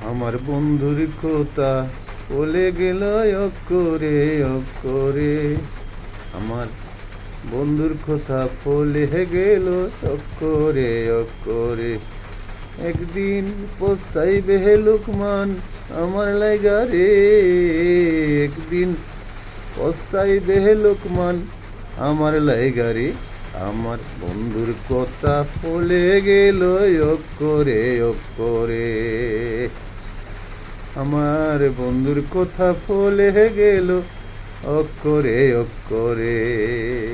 আমার বন্ধুর কথা বলে গেল অক্ষরে অক্ষরে। আমার বন্ধুর কথা ফলে গেল অক্ষরে অক্ষরে। একদিন পস্তাইবে হে লোকমান আমার লাইগা রে। একদিন পস্তাইবে হে লোকমান আমার লাইগা রে। আমার বন্ধুর কথা ফলে গেল অক্ষরে অক্ষরে। আমার বন্ধুর কথা ফলে গেল অক্ষরে অক্ষরে।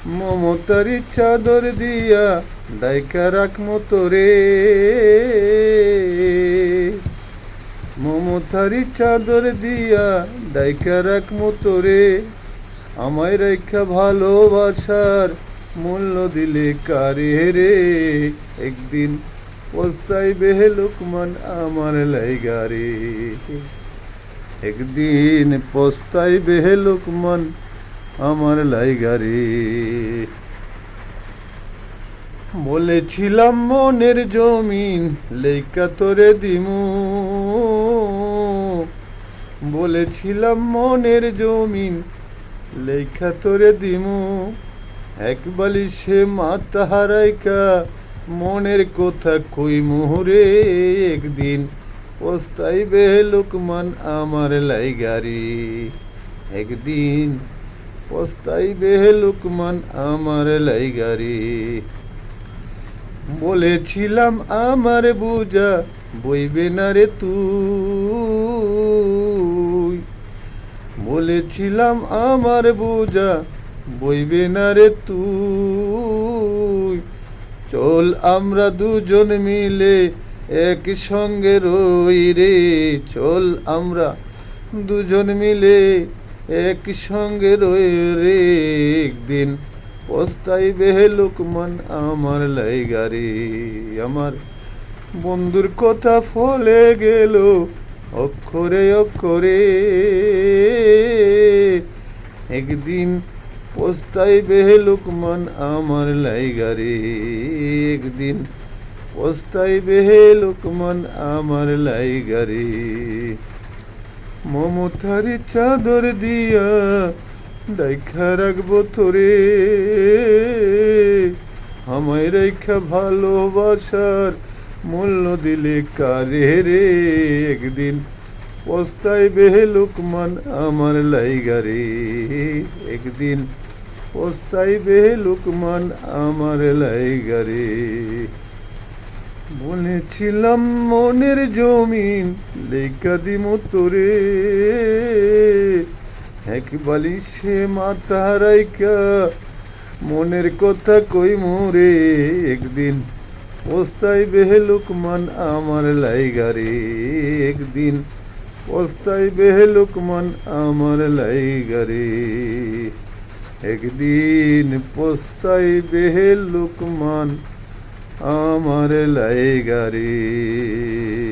মমতারি চাদর দিয়া ডাইকা রাখমো তোরে। মমতারি চাদর দিয়া ডাইকা রাখমো তোরে। আমায় রেখা ভালোবাসার মূল্য দিলে কারে রে। একদিন পস্তাইবে হে লোকমান আমার লাইগা রে। একদিন পস্তাইবে হে লোকমান আমার লাইগা রে। বলেছিলাম মনের জমিন লেখা তোরে দিমু। বলেছিলাম মনের জমিন লেখা তোরে দিমু। এক বালিশে মাথা হারাইকা মনের কথা কই মুহুরে। একদিন পস্তাইবে লোকমান আমার লাইগারি। একদিন পস্তাইবে লোকমান আমার লাইগারি। বলেছিলাম আমার বুঝা বইবে না রে তুই। বলেছিলাম আমার বুঝা বইবে না রে তুই। চল আমরা দুজন মিলে এক সঙ্গে রই রে। চল আমরা দুজন মিলে এক সঙ্গে রই রে। একদিন পস্তাইবে লোকমান আমার লাইগা রে। আমার বন্ধুর কথা ফলে গেল অক্ষরে অক্ষরে। একদিন পস্তাইবে লোকমান আমার লাইগা রে। একদিন পস্তাইবে লোকমান আমার লাইগা রে। মমতারি চাদর দিয়া ডাইখা রাখবো তোরে। আমায় রেখা ভালোবাসার মূল্য দিলে কারে রে। একদিন পস্তাইবে লোকমান আমার লাইগা রে। একদিন পস্তাইবে লোকমান আমার লাইগা রে। বলেছিলাম মনের জমিন লেখা দিমু তোরে। এক বালিশে মাথা রাইকা মনের কথা কই মোরে। একদিন পস্তাইবে লোকমান আমার লাইগা রে। একদিন পস্তাইবে লোকমান আমার লাইগা রে। একদিন পস্তাইবে লোকমান আমার লাইগা রে।